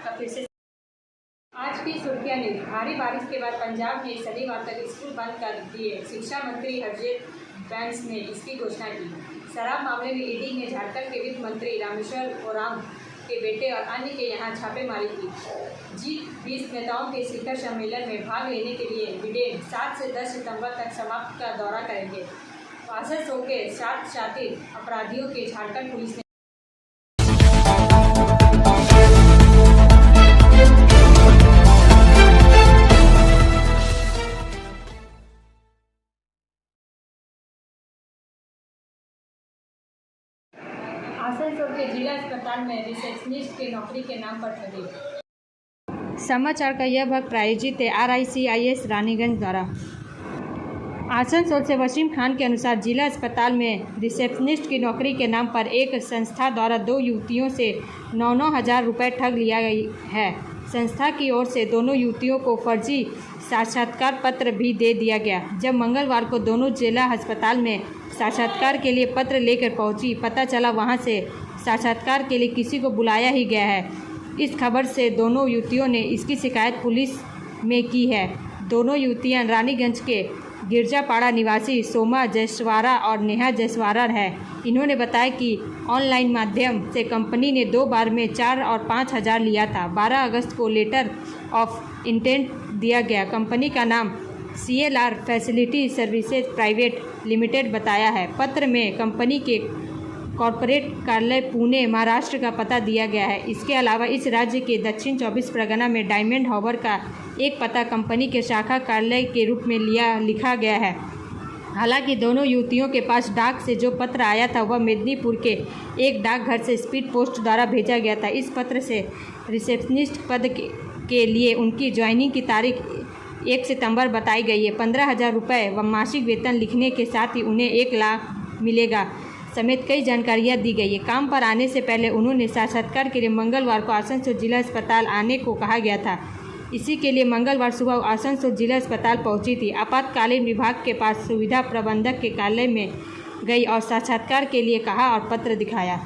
आपका फिर से। आज की सुर्खियां न्यूज। भारी बारिश के बाद पंजाब में शनिवार तक स्कूल बंद कर दिए। शिक्षा मंत्री हरजीत बैंस ने इसकी घोषणा की। शराब मामले में ईडी ने झारखंड के वित्त मंत्री रामेश्वर ओराम के बेटे और अन्य के यहां छापेमारी की। G20 नेताओं के शिखर सम्मेलन में भाग लेने के लिए बिडेन 7 से 10 सितंबर तक समाप्त का दौरा करेंगे। आसनसोल के 7 शातिर अपराधियों के झारखंड पुलिस ने आसनसोल के जिला अस्पताल में रिसेप्शनिस्ट की नौकरी के नाम पर ठगी। समाचार का यह भाग प्रायोजित है RICIS रानीगंज द्वारा। आसनसोल से वसीम खान के अनुसार जिला अस्पताल में रिसेप्शनिस्ट की नौकरी के नाम पर एक संस्था द्वारा 2 युवतियों से 9-9 हज़ार रुपये ठग लिया गया है। संस्था की ओर से दोनों युवतियों को फर्जी साक्षात्कार पत्र भी दे दिया गया। जब मंगलवार को दोनों जिला अस्पताल में साक्षात्कार के लिए पत्र लेकर पहुंची, पता चला वहां से साक्षात्कार के लिए किसी को बुलाया ही गया है। इस खबर से दोनों युवतियों ने इसकी शिकायत पुलिस में की है। दोनों युवतियां रानीगंज के गिरजापाड़ा निवासी सोमा जयसवारा और नेहा जयसवारा है। इन्होंने बताया कि ऑनलाइन माध्यम से कंपनी ने 2 बार में 4 और 5 हज़ार लिया था। 12 अगस्त को लेटर ऑफ इंटेंट दिया गया। कंपनी का नाम CLR facility services private limited बताया है। पत्र में कंपनी के कॉरपोरेट कार्यालय पुणे महाराष्ट्र का पता दिया गया है। इसके अलावा इस राज्य के दक्षिण 24 परगना में डायमंड हार्बर का एक पता कंपनी के शाखा कार्यालय के रूप में लिखा गया है। हालांकि दोनों युवतियों के पास डाक से जो पत्र आया था वह मेदिनीपुर के एक डाकघर से स्पीड पोस्ट द्वारा भेजा गया था। इस पत्र से रिसेप्शनिस्ट पद के लिए उनकी ज्वाइनिंग की तारीख 1 सितंबर बताई गई है। 15,000 रुपये व मासिक वेतन लिखने के साथ ही उन्हें 1 लाख मिलेगा समेत कई जानकारियां दी गई है। काम पर आने से पहले उन्होंने साक्षात्कार के लिए मंगलवार को आसनसोल जिला अस्पताल आने को कहा गया था। इसी के लिए मंगलवार सुबह आसनसोल जिला अस्पताल पहुंची थी। आपातकालीन विभाग के पास सुविधा प्रबंधक के कार्यालय में गई और साक्षात्कार के लिए कहा और पत्र दिखाया।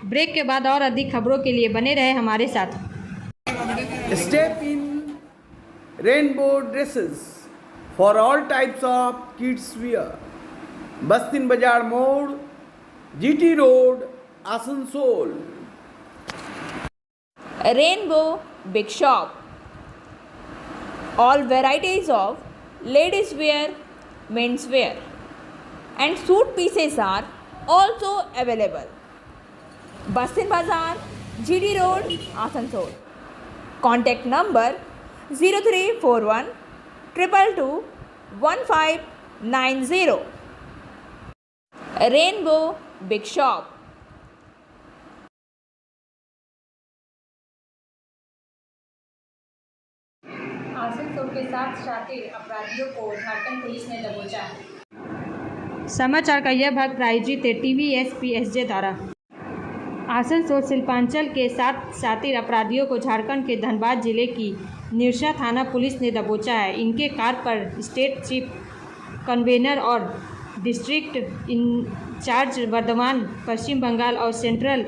ब्रेक के बाद और अधिक खबरों के लिए बने रहे हमारे साथ। Step in rainbow dresses for all types of kids wear. बस्तिन बाजार मोड़, GT road, Asansol. Rainbow Big Shop. All varieties of ladies wear, men's wear and suit pieces are also available. Bastin Bazaar, GD Road, Asansol. Contact number 0341 222 1590. Rainbow Big Shop. Asansol के 7 शातिर अपराधियों को Jharkhand police ने दबोचा। समाचार का यह भाग प्रायोजित है TVSPSJ द्वारा। आसनसोल शिल्पांचल के 7 शातिर अपराधियों को झारखंड के धनबाद जिले की निरसा थाना पुलिस ने दबोचा है। इनके कार पर स्टेट चीफ कन्वेनर और डिस्ट्रिक्ट इंचार्ज वर्धमान पश्चिम बंगाल और सेंट्रल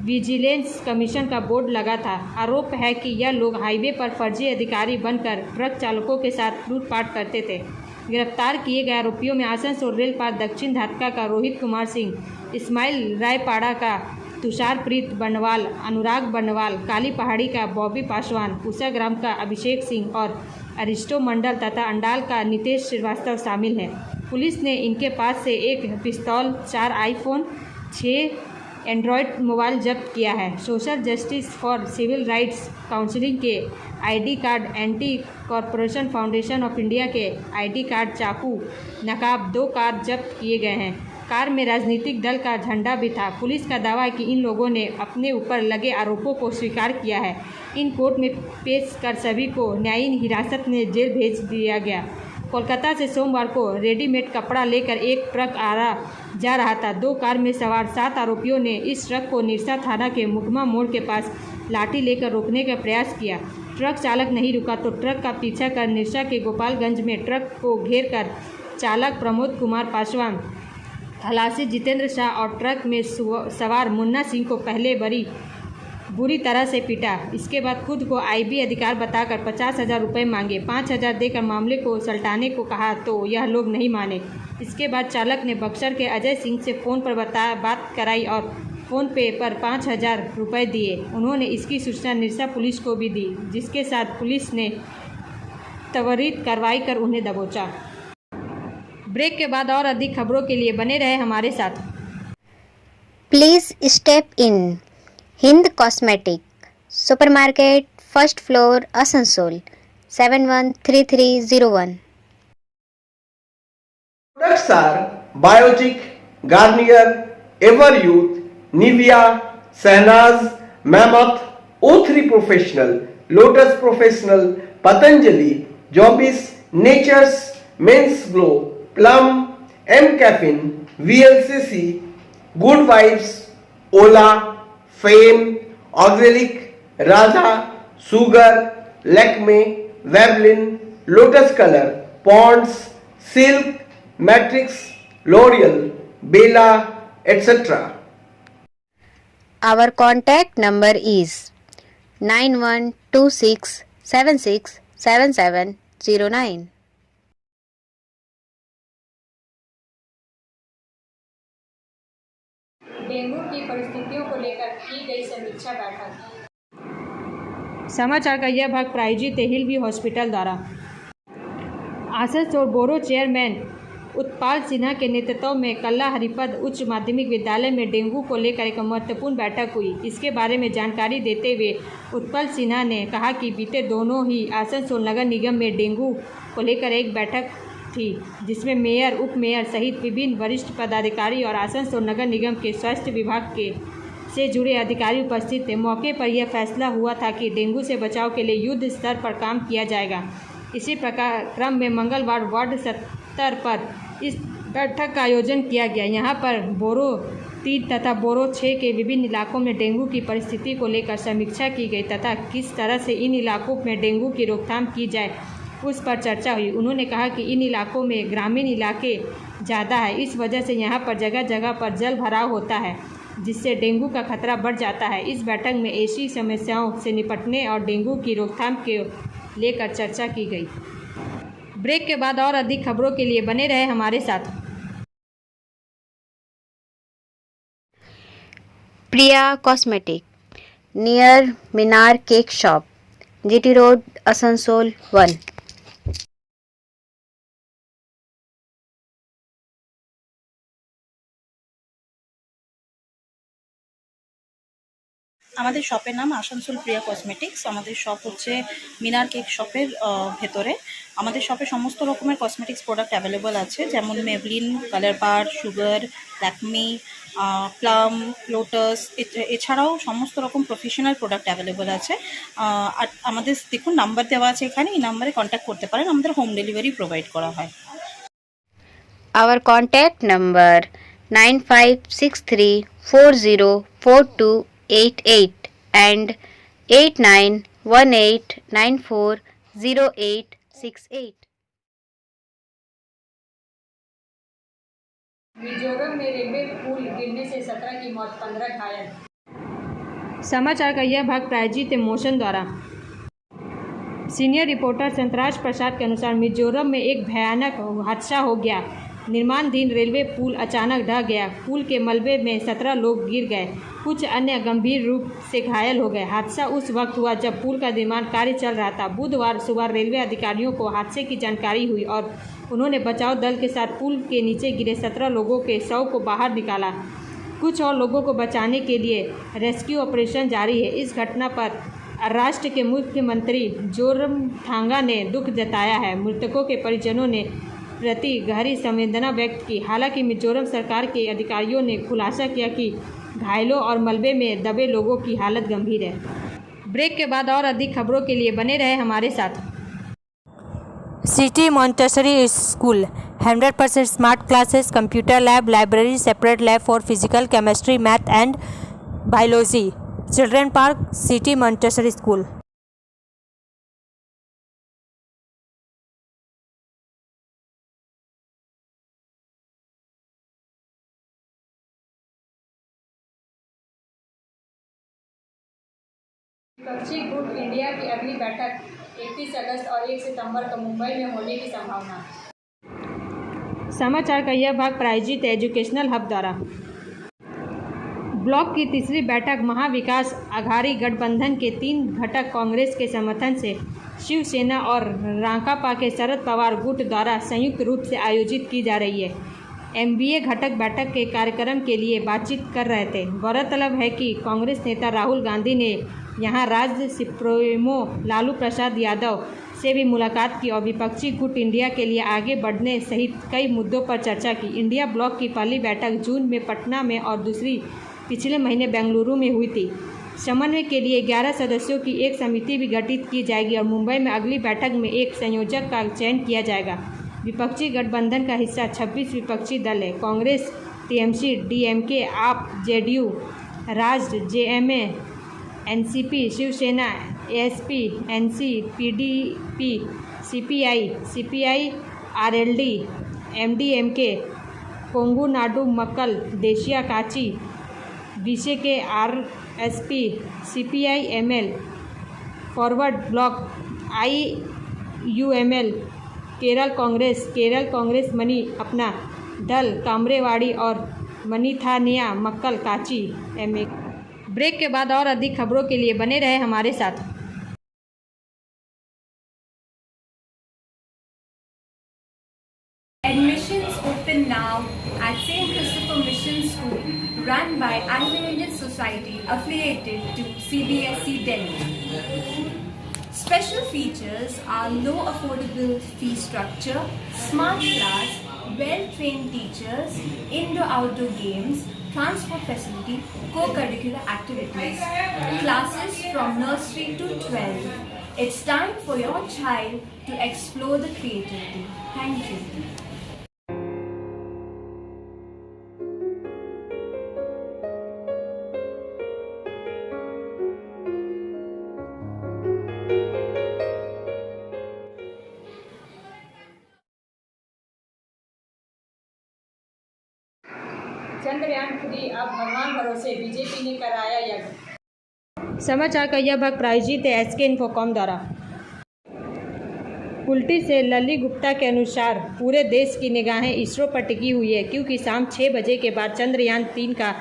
विजिलेंस कमीशन का बोर्ड लगा था। आरोप है कि यह लोग हाईवे पर फर्जी अधिकारी बनकर ट्रक चालकों के साथ लूटपाट करते थे। गिरफ्तार किए गए आरोपियों में आसनसोल रेल पार दक्षिण धाटका का रोहित कुमार सिंह, इस्माइल रायपाड़ा का तुषारप्रीत बर्नवाल, अनुराग बर्नवाल, काली पहाड़ी का बॉबी पासवान, उषाग्राम का अभिषेक सिंह और अरिस्टो मंडल तथा अंडाल का नितेश श्रीवास्तव शामिल हैं। पुलिस ने इनके पास से एक पिस्तौल, 4 आईफोन, 6 एंड्रॉयड मोबाइल जब्त किया है। Social justice for civil rights counselling के ID card, anti corporation foundation of India के ID कार्ड, चाकू, नकाब, 2 कार जब्त किए गए हैं। कार में राजनीतिक दल का झंडा भी था। पुलिस का दावा है कि इन लोगों ने अपने ऊपर लगे आरोपों को स्वीकार किया है। इन कोर्ट में पेश कर सभी को न्यायिक हिरासत में जेल भेज दिया गया। कोलकाता से सोमवार को रेडीमेड कपड़ा लेकर एक ट्रक जा रहा था। 2 कार में सवार 7 आरोपियों ने इस ट्रक को निरसा थाना के मुकमा मोड़ के पास लाठी लेकर रोकने का प्रयास किया। ट्रक चालक नहीं रुका तो ट्रक का पीछा कर निरसा के गोपालगंज में ट्रक को घेर कर चालक प्रमोद कुमार पासवान, खलासी जितेंद्र शाह और ट्रक में सवार मुन्ना सिंह को पहले बरी बुरी तरह से पीटा। इसके बाद खुद को आईबी अधिकार बताकर 50,000 रुपये मांगे। 5,000 देकर मामले को सलटाने को कहा तो यह लोग नहीं माने। इसके बाद चालक ने बक्सर के अजय सिंह से फ़ोन पर बात कराई और फ़ोन पे पर 5,000 रुपये दिए। उन्होंने इसकी सूचना निरसा पुलिस को भी दी, जिसके साथ पुलिस ने त्वरित कार्रवाई कर उन्हें दबोचा। ब्रेक के बाद और अधिक खबरों के लिए बने रहे हमारे साथ। Please step in. Hind Cosmetic, Supermarket, First Floor, Asansol, 713301. Products are Biotic, Garnier, Everyouth, Nivea, Sahnaz, Mammoth, O3 Professional, Lotus Professional, Patanjali, Jobis, Nature's, Men's Glow, Plum, M Caffeine, VLCC, Good Vibes, Ola, Fame, Auxilic, Radha, Sugar, Lakme, Veblen, Lotus Color, Ponds, Silk, Matrix, L'Oreal, Bella, etc. Our contact number is 9126767709. Dengue की परिस्थितियों को लेकर की गई समीक्षा बैठक। समाचार का यह भाग प्रायोजित है हिलव्यू हॉस्पिटल द्वारा। आसनसोल बोरो चेयरमैन उत्पल सिन्हा के नेतृत्व में कल्ला हरिपद उच्च माध्यमिक विद्यालय में डेंगू को लेकर एक महत्वपूर्ण बैठक हुई। इसके बारे में जानकारी देते हुए उत्पल सिन्हा ने कहा कि बीते दोनों ही आसनसोल नगर निगम में डेंगू को लेकर एक बैठक थी, जिसमें मेयर, उप मेयर सहित विभिन्न वरिष्ठ पदाधिकारी और आसनसोल नगर निगम के स्वास्थ्य विभाग के से जुड़े अधिकारी उपस्थित थे। मौके पर यह फैसला हुआ था कि डेंगू से बचाव के लिए युद्ध स्तर पर काम किया जाएगा। इसी प्रकार क्रम में मंगलवार वार्ड स्तर पर इस बैठक का आयोजन किया गया। यहाँ पर बोरो 3 तथा बोरो 6 के विभिन्न इलाकों में डेंगू की परिस्थिति को लेकर समीक्षा की गई तथा किस तरह से इन इलाकों में डेंगू की रोकथाम की जाए उस पर चर्चा हुई। उन्होंने कहा कि इन इलाकों में ग्रामीण इलाके ज़्यादा है, इस वजह से यहाँ पर जगह जगह पर जल भराव होता है, जिससे डेंगू का खतरा बढ़ जाता है। इस बैठक में ऐसी समस्याओं से निपटने और डेंगू की रोकथाम के लेकर चर्चा की गई। ब्रेक के बाद और अधिक खबरों के लिए बने रहे हमारे साथ। Priya Cosmetic, near Minar Cake Shop, GT Road, Asansol 1. আমাদের শপের নাম আসানসোল প্রিয়া কসমেটিক্স। আমাদের শপ হচ্ছে মিনার কেক শপের ভেতরে। আমাদের শপে সমস্ত রকমের কসমেটিক্স প্রোডাক্ট অ্যাভেলেবল আছে, যেমন মেবলিন, কালার বার, সুগার, ল্যাকমি, প্লাম, লোটাস, এছাড়াও সমস্ত রকম প্রফেশনাল প্রোডাক্ট অ্যাভেলেবল আছে। আর আমাদের দেখুন নাম্বার দেওয়া আছে এখানে, এই নাম্বারে কন্ট্যাক্ট করতে পারেন। আমাদের হোম ডেলিভারি প্রোভাইড করা হয়। Our contact number 9563404288 and 8918940868. Mizoram में रेलवे पुल गिरने से 17 की मौत, 15 घायल। समाचार का यह भाग प्रायोजित है मोशन द्वारा। सीनियर रिपोर्टर संतराज प्रसाद के अनुसार मिजोरम में एक भयानक हादसा हो गया। निर्माणाधीन रेलवे पुल अचानक ढह गया। पुल के मलबे में 17 लोग गिर गए, कुछ अन्य गंभीर रूप से घायल हो गए। हादसा उस वक्त हुआ जब पुल का निर्माण कार्य चल रहा था। बुधवार सुबह रेलवे अधिकारियों को हादसे की जानकारी हुई और उन्होंने बचाव दल के साथ पुल के नीचे गिरे 17 लोगों के शव को बाहर निकाला। कुछ और लोगों को बचाने के लिए रेस्क्यू ऑपरेशन जारी है। इस घटना पर राष्ट्र के मुख्यमंत्री जोरमथांगा ने दुख जताया है। मृतकों के परिजनों ने प्रति गहरी संवेदना व्यक्त की। हालांकि मिजोरम सरकार के अधिकारियों ने खुलासा किया कि घायलों और मलबे में दबे लोगों की हालत गंभीर है। ब्रेक के बाद और अधिक खबरों के लिए बने रहे हमारे साथ। City Montessori school 100% smart classes, computer lab, library, separate lab for physical, chemistry, math and biology. Children park, city Montessori school. विपक्षी गुट इंडिया की अगली बैठक 31 अगस्त और 1 सितंबर को मुंबई में होने की संभावना। समाचार का यह भाग प्रायोजित एजुकेशनल हब द्वारा। ब्लॉक की तीसरी बैठक महाविकास आघाड़ी गठबंधन के 3 घटक कांग्रेस के समर्थन से शिवसेना और राकांपा के शरद पवार गुट द्वारा संयुक्त रूप से आयोजित की जा रही है। एमबीए घटक बैठक के कार्यक्रम के लिए बातचीत कर रहे थे। गौरतलब है कि कांग्रेस नेता राहुल गांधी ने यहां राज्य सुप्रीमो लालू प्रसाद यादव से भी मुलाकात की और विपक्षी गुट इंडिया के लिए आगे बढ़ने सहित कई मुद्दों पर चर्चा की। इंडिया ब्लॉक की पहली बैठक जून में पटना में और दूसरी पिछले महीने बेंगलुरु में हुई थी। समन्वय के लिए 11 सदस्यों की एक समिति भी गठित की जाएगी और मुंबई में अगली बैठक में एक संयोजक का चयन किया जाएगा। विपक्षी गठबंधन का हिस्सा 26 विपक्षी दल है। Congress, TMC, DMK, AAP, JDU, राष्ट्र, JMA, NCP, Shivsena, ASP, NC, PDP, CPI, RLD, MDMK, Kongu Nadu Makkal, Desiya Katchi, BCK, RSP, CPI ML, Forward Bloc, IUML, Kerala Congress Mani Apna Dal, कामरेवाड़ी और मनीथानिया मक्कल काची एमए। ब्रेक के बाद और अधिक खबरों के लिए बने रहे हमारे साथ। Admissions open now at St. Christopher Mission School, run by Unlimited Society affiliated to CBSE Delhi. Special features are low affordable fee structure, smart class, well-trained teachers, indoor-outdoor games, transport facility, co-curricular activities, classes from nursery to 12. It's time for your child to explore the creativity. Thank you. Chandrayaan 3 अब भगवान भरोसे, BJP ने कराया यज्ञ। समाचार का यह भाग प्रायोजित है एसके इन्फोकॉम द्वारा। उल्टी से लली गुप्ता के अनुसार पूरे देश की निगाहें इसरो पर टिकी हुई है क्योंकि शाम 6 बजे के बाद चंद्रयान 3 का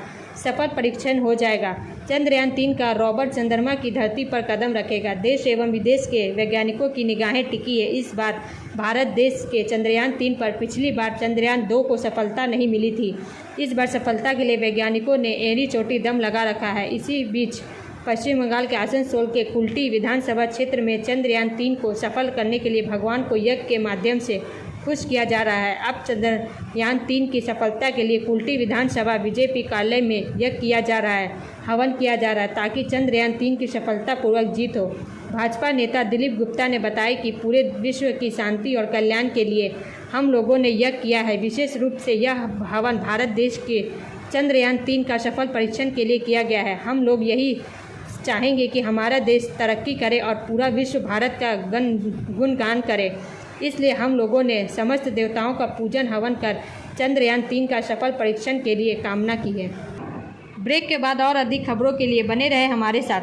सफल परीक्षण हो जाएगा। चंद्रयान 3 का रोवर चंद्रमा की धरती पर कदम रखेगा। देश एवं विदेश के वैज्ञानिकों की निगाहें टिकी है। इस बार भारत देश के चंद्रयान 3 पर पिछली बार चंद्रयान 2 को सफलता नहीं मिली थी। इस बार सफलता के लिए वैज्ञानिकों ने एड़ी चोटी दम लगा रखा है। इसी बीच पश्चिम बंगाल के आसनसोल के कुल्टी विधानसभा क्षेत्र में चंद्रयान 3 को सफल करने के लिए भगवान को यज्ञ के माध्यम से खुश किया जा रहा है। अब चंद्रयान 3 की सफलता के लिए कुल्टी विधानसभा बीजेपी कार्यालय में यज्ञ किया जा रहा है, हवन किया जा रहा है ताकि चंद्रयान 3 की सफलतापूर्वक जीत हो। भाजपा नेता दिलीप गुप्ता ने बताया कि पूरे विश्व की शांति और कल्याण के लिए हम लोगों ने यज्ञ किया है। विशेष रूप से यह हवन भारत देश के चंद्रयान 3 का सफल परीक्षण के लिए किया गया है। हम लोग यही चाहेंगे कि हमारा देश तरक्की करे और पूरा विश्व भारत का गुणगान करे। इसलिए हम लोगों ने समस्त देवताओं का पूजन हवन कर चंद्रयान 3 का सफल परीक्षण के लिए कामना की है। ब्रेक के बाद और अधिक खबरों के लिए बने रहे हमारे साथ।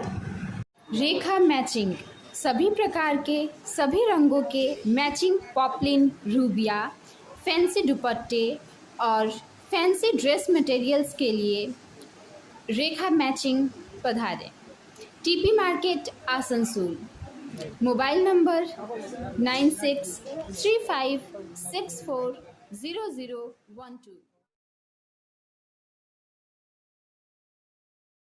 रेखा मैचिंग, सभी प्रकार के सभी रंगों के मैचिंग पॉपलिन, रूबिया, फैंसी दुपट्टे और फैंसी ड्रेस मटेरियल्स के लिए रेखा मैचिंग पधारें। TP market Asansol. Mobile number 9635640012।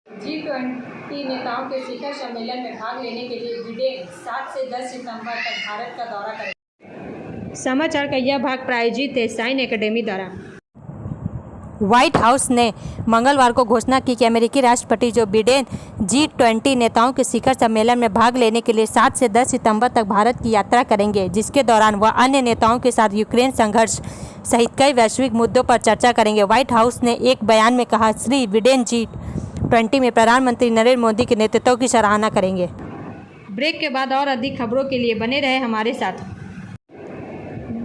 G20 नेताओं के शिखर सम्मेलन में भाग लेने के लिए बिडेन 7 से 10 सितंबर तक भारत का दौरा करेंगे। समाचार का यह भाग प्रायोजित है साइन एकेडमी द्वारा। व्हाइट हाउस ने मंगलवार को घोषणा की कि अमेरिकी राष्ट्रपति जो बिडेन G20 नेताओं के शिखर सम्मेलन में भाग लेने के लिए 7 से 10 सितंबर तक भारत की यात्रा करेंगे, जिसके दौरान वह अन्य नेताओं के साथ यूक्रेन संघर्ष सहित कई वैश्विक मुद्दों पर चर्चा करेंगे। व्हाइट हाउस ने एक बयान में कहा, श्री बिडेन G20 में प्रधानमंत्री नरेंद्र मोदी के नेतृत्व की सराहना करेंगे। ब्रेक के बाद और अधिक खबरों के लिए बने रहे हमारे साथ।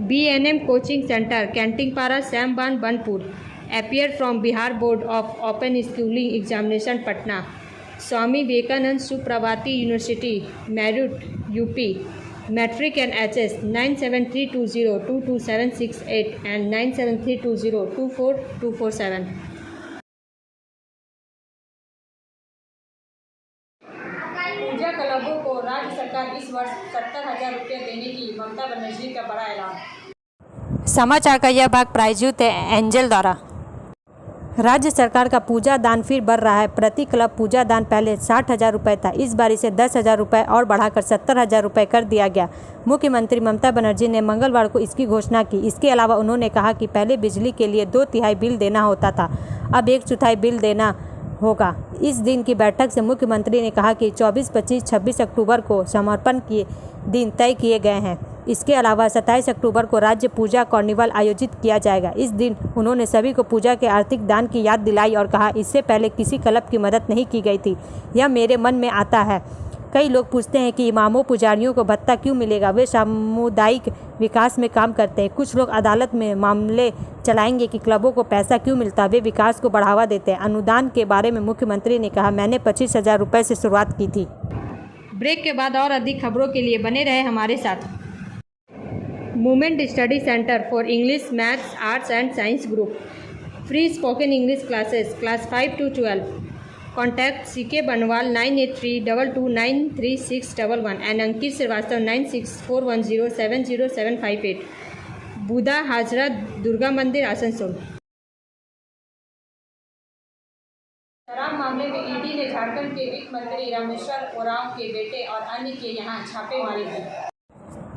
BNM कोचिंग सेंटर कैंटिंगपारा सैमबान Banpur appeared from Bihar Board of Open Schooling Examination Patna Swami Vivekanand Subharti university Meerut UP matric and HS 9732022768 and 9732024247. पूजा क्लबों को राज्य सरकार इस वर्ष 70,000 रुपये देने की ममता बनर्जी का बड़ा ऐलान। समाचार का यह भाग प्रायोजित है एंजल द्वारा। राज्य सरकार का पूजा दान फिर बढ़ रहा है। प्रति क्लब पूजा दान पहले 60,000 रुपये था, इस बार इसे 10,000 रुपये और बढ़ाकर 70,000 रुपये कर दिया गया। मुख्यमंत्री ममता बनर्जी ने मंगलवार को इसकी घोषणा की। इसके अलावा उन्होंने कहा कि पहले बिजली के लिए 2/3 बिल देना होता था, अब 1/4 बिल देना होगा। इस दिन की बैठक से मुख्यमंत्री ने कहा कि 24, 25, 26 अक्टूबर को समर्पण के दिन तय किए गए हैं। इसके अलावा 27 अक्टूबर को राज्य पूजा कार्निवल आयोजित किया जाएगा। इस दिन उन्होंने सभी को पूजा के आर्थिक दान की याद दिलाई और कहा, इससे पहले किसी क्लब की मदद नहीं की गई थी। यह मेरे मन में आता है। कई लोग पूछते हैं कि इमामों पुजारियों को भत्ता क्यों मिलेगा, वे सामुदायिक विकास में काम करते हैं। कुछ लोग अदालत में मामले चलाएंगे कि क्लबों को पैसा क्यों मिलता, वे विकास को बढ़ावा देते हैं। अनुदान के बारे में मुख्यमंत्री ने कहा, मैंने 25,000 रुपये से शुरुआत की थी। ब्रेक के बाद और अधिक खबरों के लिए बने रहे हमारे साथ। Movement study centre for English, maths, arts and science group, free spoken English classes, class 5 to 12. Contact CK Banwal 9832293611 and Ankit Srivastava 9641070758. बुधा हाजरा दुर्गा मंदिर आसनसोल। शराब मामले में ईडी ने झारखंड के वित्त मंत्री रामेश्वर ओरांव के बेटे और अन्य के यहां छापेमारी की।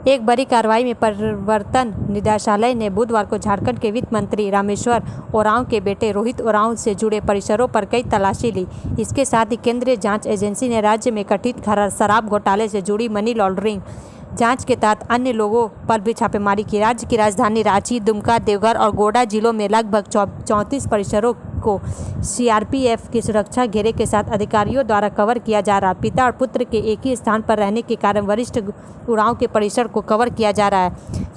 एक बड़ी कार्रवाई में प्रवर्तन निदेशालय ने बुधवार को झारखंड के वित्त मंत्री रामेश्वर ओरांव के बेटे रोहित ओरांव से जुड़े परिसरों पर कई तलाशी ली। इसके साथ ही केंद्रीय जांच एजेंसी ने राज्य में कथित शराब घोटाले से जुड़ी मनी लॉन्ड्रिंग जांच के तहत अन्य लोगों पर भी छापेमारी की। राज्य की राजधानी रांची, दुमका, देवघर और गोड्डा जिलों में लगभग 34 परिसरों को CRPF की सुरक्षा घेरे के साथ अधिकारियों द्वारा कवर किया जा रहा। पिता और पुत्र के एक ही स्थान पर रहने के कारण वरिष्ठ ओरांव के परिसर को कवर किया जा रहा है।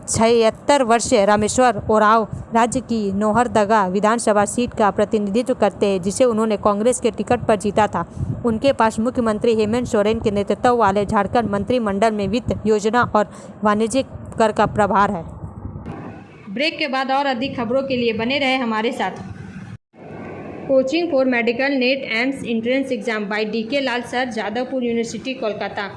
76 वर्षीय रामेश्वर ओरांव राज्य की नौहरदगा विधानसभा सीट का प्रतिनिधित्व करते हैं, जिसे उन्होंने कांग्रेस के टिकट पर जीता था। उनके पास मुख्यमंत्री हेमंत सोरेन के नेतृत्व वाले झारखंड मंत्रिमंडल में वित्त, योजना और वाणिज्यिक कर का प्रभार है। ब्रेक के बाद और अधिक खबरों के लिए बने रहे हमारे साथ। Coaching for medical NEET AIIMS entrance exam by DK Lal sir, Jadavpur university, Kolkata.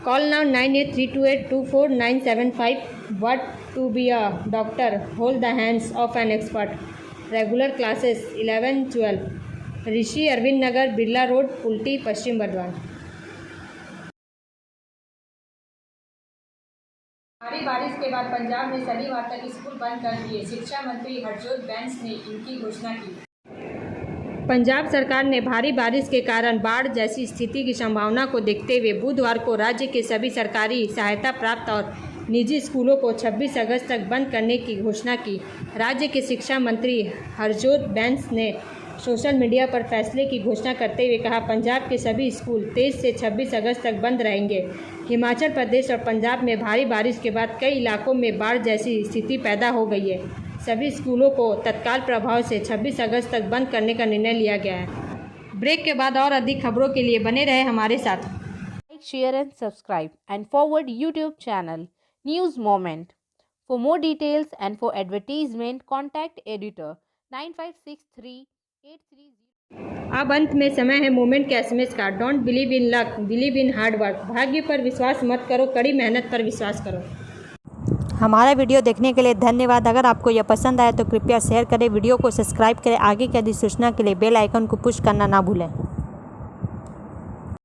Call now 9832424975. What to be a doctor? Hold the hands of an expert. Regular classes 11-12. Rishi Arvind Nagar, Birla road, पुल्टी, पश्चिम बर्धमान। भारी बारिश के बाद पंजाब में शनिवार तक स्कूल बंद कर दिए। शिक्षा मंत्री हरजोत बैंस ने इनकी घोषणा की। पंजाब सरकार ने भारी बारिश के कारण बाढ़ जैसी स्थिति की संभावना को देखते हुए बुधवार को राज्य के सभी सरकारी सहायता प्राप्त और निजी स्कूलों को 26 अगस्त तक बंद करने की घोषणा की। राज्य के शिक्षा मंत्री हरजोत बैंस ने सोशल मीडिया पर फैसले की घोषणा करते हुए कहा, पंजाब के सभी स्कूल 23 से 26 अगस्त तक बंद रहेंगे। हिमाचल प्रदेश और पंजाब में भारी बारिश के बाद कई इलाकों में बाढ़ जैसी स्थिति पैदा हो गई है। सभी स्कूलों को तत्काल प्रभाव से 26 अगस्त तक बंद करने का निर्णय लिया गया है। ब्रेक के बाद और अधिक खबरों के लिए बने रहे हमारे साथ। Like, share and subscribe and forward YouTube channel News Moment. For more details and for advertisement, contact editor 956383. अब अंत में समय है मोमेंट के SMS का। Don't believe in luck, believe in hard work. भाग्य पर विश्वास मत करो, कड़ी मेहनत पर विश्वास करो। हमारा वीडियो देखने के लिए धन्यवाद। अगर आपको यह पसंद आए तो कृपया शेयर करें, वीडियो को सब्सक्राइब करें। आगे की अधिसूचना के लिए बेल आइकन को पुश करना ना भूलें।